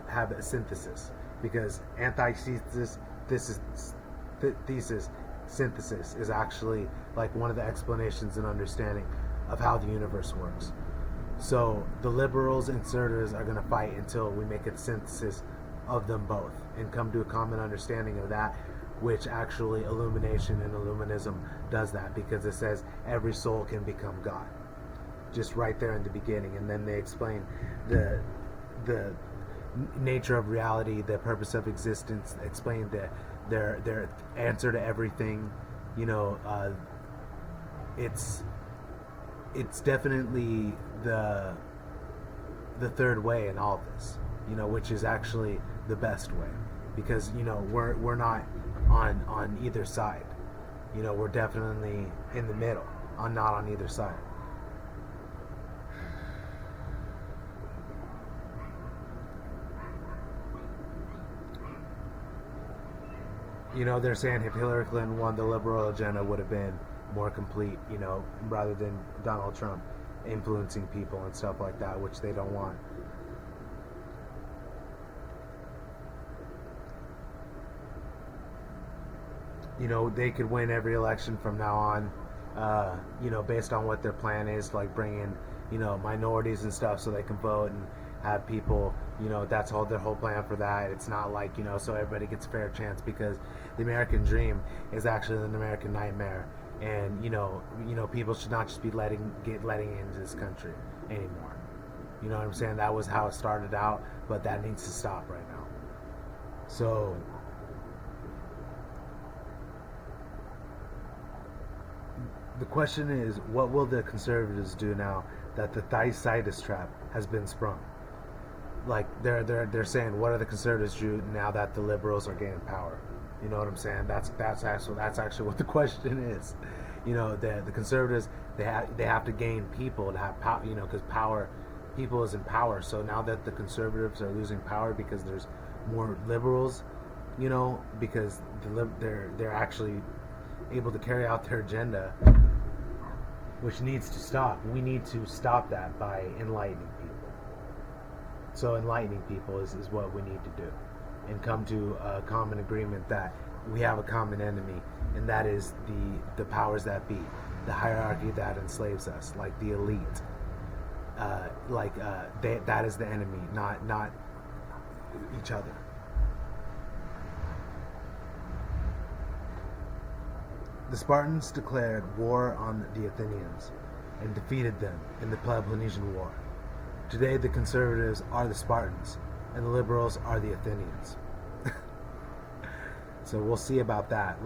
have a synthesis. Because antithesis, synthesis is actually one of the explanations and understanding of how the universe works. So the liberals and conservatives are going to fight until we make a synthesis of them both and come to a common understanding of that, which actually illumination and illuminism does that, because it says every soul can become God, just right there in the beginning. And then they explain the nature of reality, the purpose of existence, explain their answer to everything. It's definitely the third way in all of this, which is actually the best way, because we're not on either side. We're definitely in the middle, not on either side. They're saying if Hillary Clinton won, the liberal agenda would have been more complete, rather than Donald Trump influencing people and stuff like that, which they don't want. They could win every election from now on, based on what their plan is, bring in, minorities and stuff so they can vote and have people, that's their whole plan for that. It's not so everybody gets a fair chance, because the American dream is actually an American nightmare. And, people should not just be letting into this country anymore. You know what I'm saying? That was how it started out, but that needs to stop right now. So the question is, what will the conservatives do now that the Thucydides trap has been sprung? They're saying, what are the conservatives do now that the liberals are gaining power? You know what I'm saying? That's actually what the question is. The conservatives, they have to gain people to have power. Because people is in power. So now that the conservatives are losing power because there's more liberals, because they're actually able to carry out their agenda, which needs to stop. We need to stop that by enlightening people. So enlightening people is what we need to do, and come to a common agreement that we have a common enemy, and that is the powers that be, the hierarchy that enslaves us, the elite. That is the enemy, not each other. The Spartans declared war on the Athenians and defeated them in the Peloponnesian War. Today, the conservatives are the Spartans, and the liberals are the Athenians. So we'll see about that.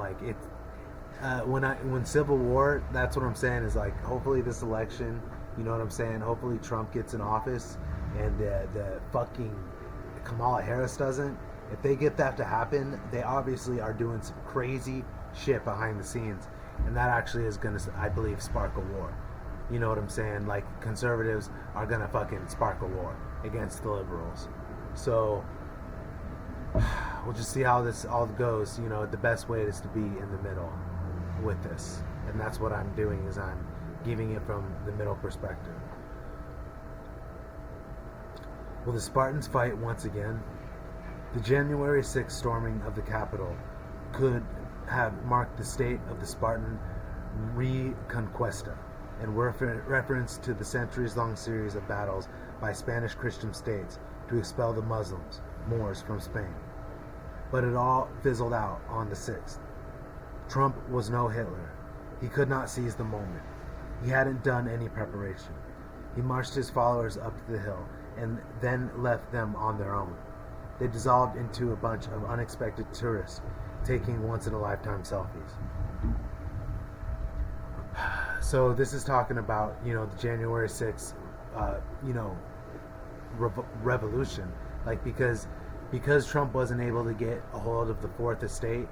When Civil War, that's what I'm saying is hopefully this election, you know what I'm saying? Hopefully Trump gets in office, and the fucking Kamala Harris doesn't. If they get that to happen, they obviously are doing some crazy shit behind the scenes, and that actually is gonna, I believe, spark a war. You know what I'm saying? Conservatives are gonna fucking spark a war against the liberals. So we'll just see how this all goes. The best way is to be in the middle with this, and that's what I'm doing, is I'm giving it from the middle perspective. Will the Spartans fight once again? The January 6th storming of the Capitol could have marked the state of the Spartan Reconquista, in reference to the centuries-long series of battles by Spanish Christian states to expel the Muslims, Moors, from Spain. But it all fizzled out on the 6th. Trump was no Hitler. He could not seize the moment. He hadn't done any preparation. He marched his followers up the hill and then left them on their own. They dissolved into a bunch of unexpected tourists taking once-in-a-lifetime selfies. So this is talking about, the January 6th, revolution. Like, because Trump wasn't able to get a hold of the Fourth Estate,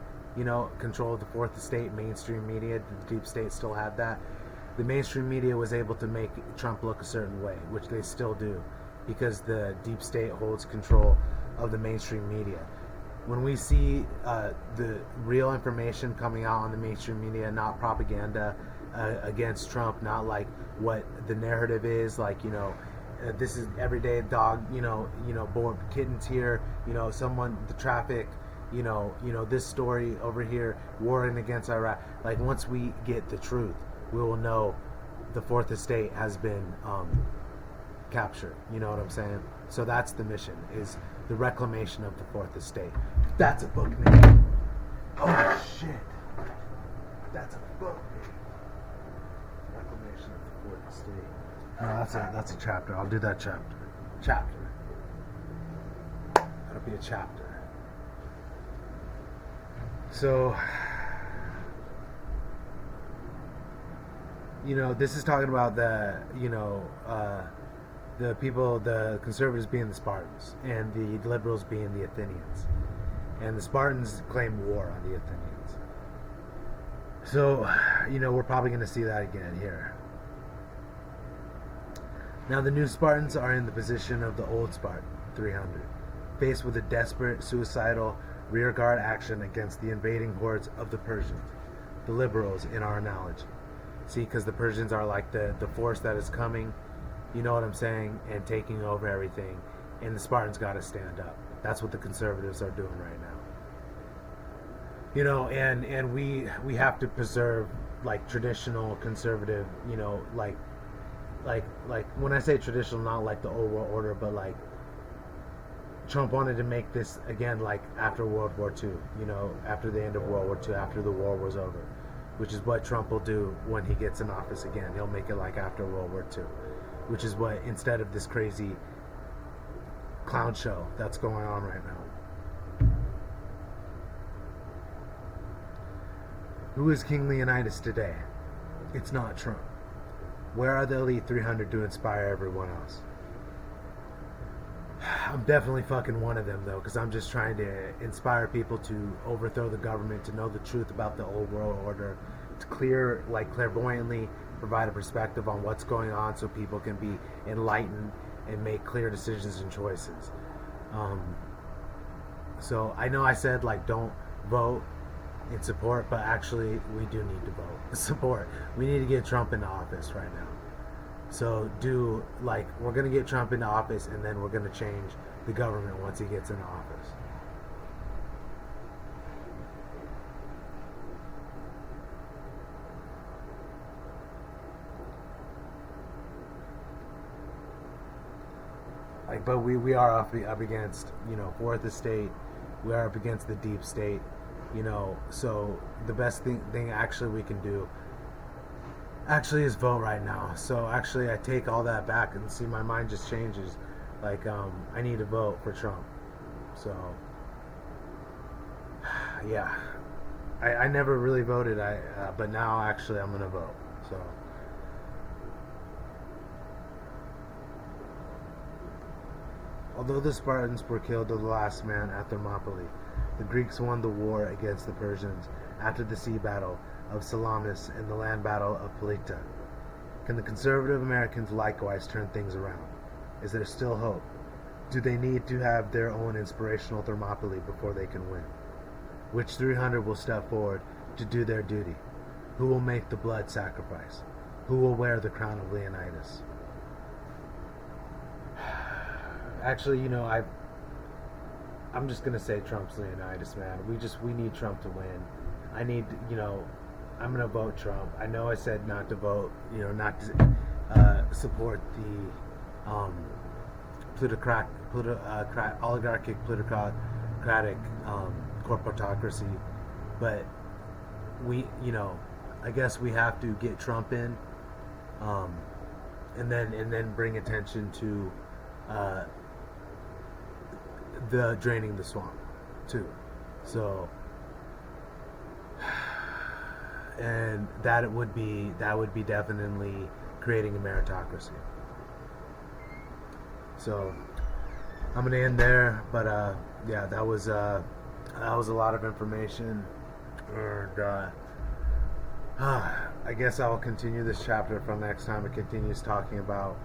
control of the Fourth Estate, mainstream media, the deep state still had that. The mainstream media was able to make Trump look a certain way, which they still do, because the deep state holds control of the mainstream media. When we see the real information coming out on the mainstream media, not propaganda against Trump, not like what the narrative is, like, this is everyday dog, born kittens here, the traffic, this story over here, warring against Iraq. Like, once we get the truth, we will know the Fourth Estate has been captured. You know what I'm saying? So that's the mission, is the reclamation of the Fourth Estate. That's a book name. Oh shit. That's a book name. Reclamation of the Fourth Estate. No, that's a chapter. I'll do that chapter. That'll be a chapter. So, this is talking about the people, the conservatives being the Spartans, and the liberals being the Athenians. And the Spartans claim war on the Athenians. So, we're probably going to see that again here. Now, the new Spartans are in the position of the old Spartan, 300, faced with a desperate, suicidal rearguard action against the invading hordes of the Persians, the liberals in our analogy. See, because the Persians are like the force that is coming, you know what I'm saying, and taking over everything, and the Spartans got to stand up. That's what the conservatives are doing right now. And we have to preserve, like, traditional conservative, like when I say traditional, not like the old world order, but like Trump wanted to make this again, like after World War II, after the end of World War II, after the war was over, which is what Trump will do when he gets in office again. He'll make it like after World War II, which is what, instead of this crazy clown show that's going on right now. Who is King Leonidas today? It's not Trump. Where are the elite 300 to inspire everyone else? I'm definitely fucking one of them, though, because I'm just trying to inspire people to overthrow the government, to know the truth about the old world order, to clairvoyantly provide a perspective on what's going on so people can be enlightened and make clear decisions and choices. So I know I said, like, don't vote in support, but actually we do need to vote support. We need to get Trump into office right now. So we're going to get Trump into office, and then we're going to change the government once he gets into office. But we are up against, Fourth Estate. We are up against the deep state, so the best thing actually we can do actually is vote right now. So actually I take all that back, and see, my mind just changes. Like, I need to vote for Trump. So yeah, I never really voted, but now actually I'm gonna vote. So although the Spartans were killed to the last man at Thermopylae, the Greeks won the war against the Persians after the sea battle of Salamis and the land battle of Poliта. Can the conservative Americans likewise turn things around? Is there still hope? Do they need to have their own inspirational Thermopylae before they can win? Which 300 will step forward to do their duty? Who will make the blood sacrifice? Who will wear the crown of Leonidas? actually, I'm just gonna say Trump's Leonidas, man. We need Trump to win. I need, I'm gonna vote Trump. I know I said not to vote, not to support the oligarchic plutocratic corporatocracy, but I guess we have to get Trump in, and then bring attention to the draining the swamp too. So, and that would be definitely creating a meritocracy. So I'm gonna end there, but yeah, that was a lot of information, and I guess I'll continue this chapter from next time. It continues talking about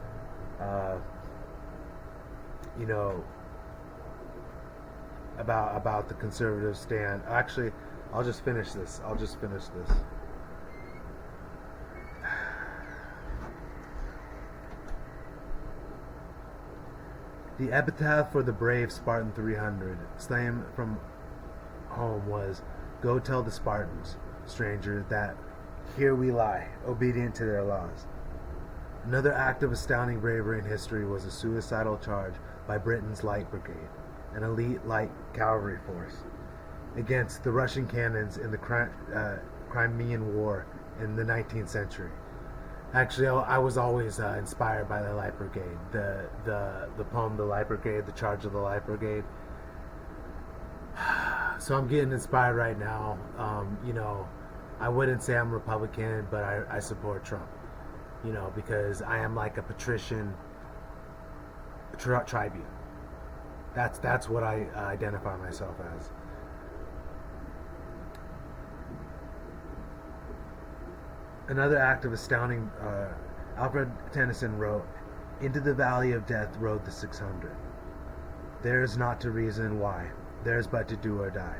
about the conservative stand. Actually, I'll just finish this. The epitaph for the brave Spartan 300, slain from home, was, "Go tell the Spartans, stranger, that here we lie, obedient to their laws." Another act of astounding bravery in history was a suicidal charge by Britain's Light Brigade, an elite light cavalry force, against the Russian cannons in the Crimean War in the 19th century. Actually, I was always inspired by the Light Brigade. The poem, "The Light Brigade," the Charge of the Light Brigade. So I'm getting inspired right now. I wouldn't say I'm Republican, but I support Trump. Because I am like a patrician tribune. That's what I identify myself as. Another act of astounding, Alfred Tennyson wrote, "Into the valley of death rode the 600. Theirs not to reason why, theirs but to do or die.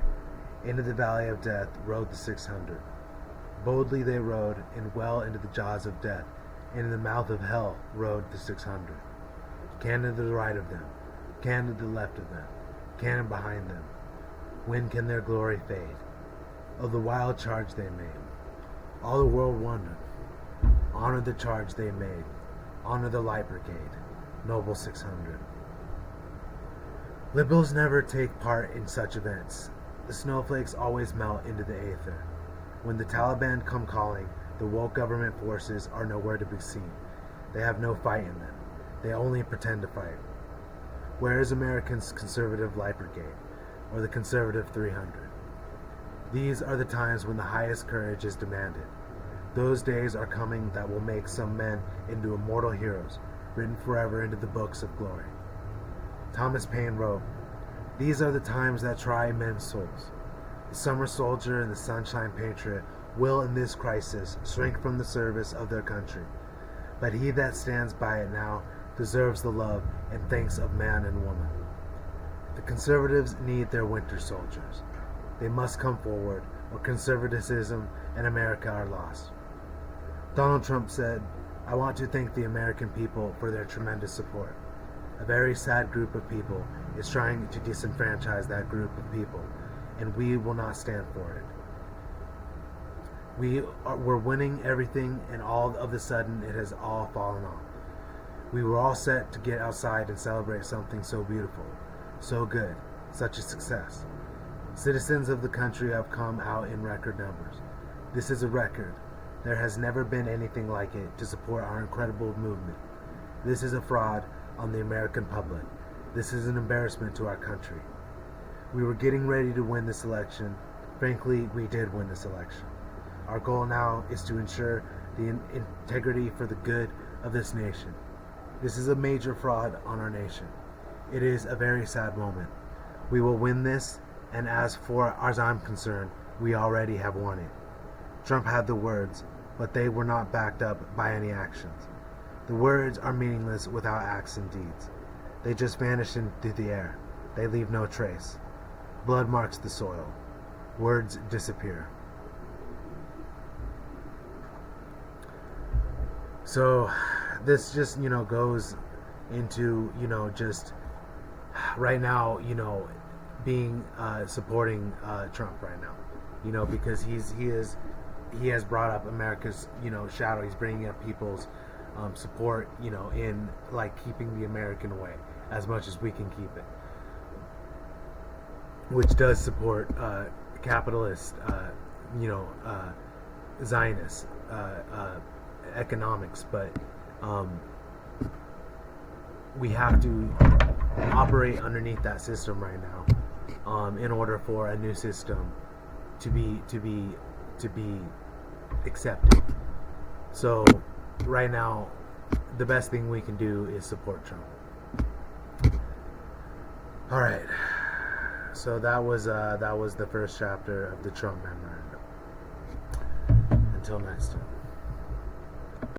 Into the valley of death rode the 600. Boldly they rode, and well into the jaws of death, and in the mouth of hell rode the 600. Cannon to the right of them, cannon to the left of them, cannon behind them. When can their glory fade? Oh, the wild charge they made. All the world wondered. Honor the charge they made. Honor the Light Brigade, noble 600. Liberals never take part in such events. The snowflakes always melt into the aether. When the Taliban come calling, the woke government forces are nowhere to be seen. They have no fight in them. They only pretend to fight. Where is America's conservative Light Brigade, or the conservative 300? These are the times when the highest courage is demanded. Those days are coming that will make some men into immortal heroes, written forever into the books of glory. Thomas Paine wrote, "These are the times that try men's souls. The summer soldier and the sunshine patriot will in this crisis shrink from the service of their country. But he that stands by it now deserves the love and thanks of man and woman. The conservatives need their winter soldiers. They must come forward, or conservatism and America are lost." Donald Trump said, "I want to thank the American people for their tremendous support. A very sad group of people is trying to disenfranchise that group of people, and we will not stand for it. We're winning everything, and all of a sudden it has all fallen off. We were all set to get outside and celebrate something so beautiful, so good, such a success. Citizens of the country have come out in record numbers. This is a record. There has never been anything like it to support our incredible movement. This is a fraud on the American public. This is an embarrassment to our country. We were getting ready to win this election. Frankly, we did win this election. Our goal now is to ensure the integrity for the good of this nation. This is a major fraud on our nation. It is a very sad moment. We will win this, and as I'm concerned, we already have won it." Trump had the words, but they were not backed up by any actions. The words are meaningless without acts and deeds. They just vanish into the air. They leave no trace. Blood marks the soil. Words disappear. So this just, goes into, just right now, being supporting Trump right now, because he has brought up America's shadow. He's bringing up people's support, in like keeping the American way as much as we can keep it, which does support capitalist, Zionist economics, but we have to operate underneath that system right now, in order for a new system to be accepted. So right now, the best thing we can do is support Trump. All right. So that was the first chapter of the Trump Memorandum. Until next time.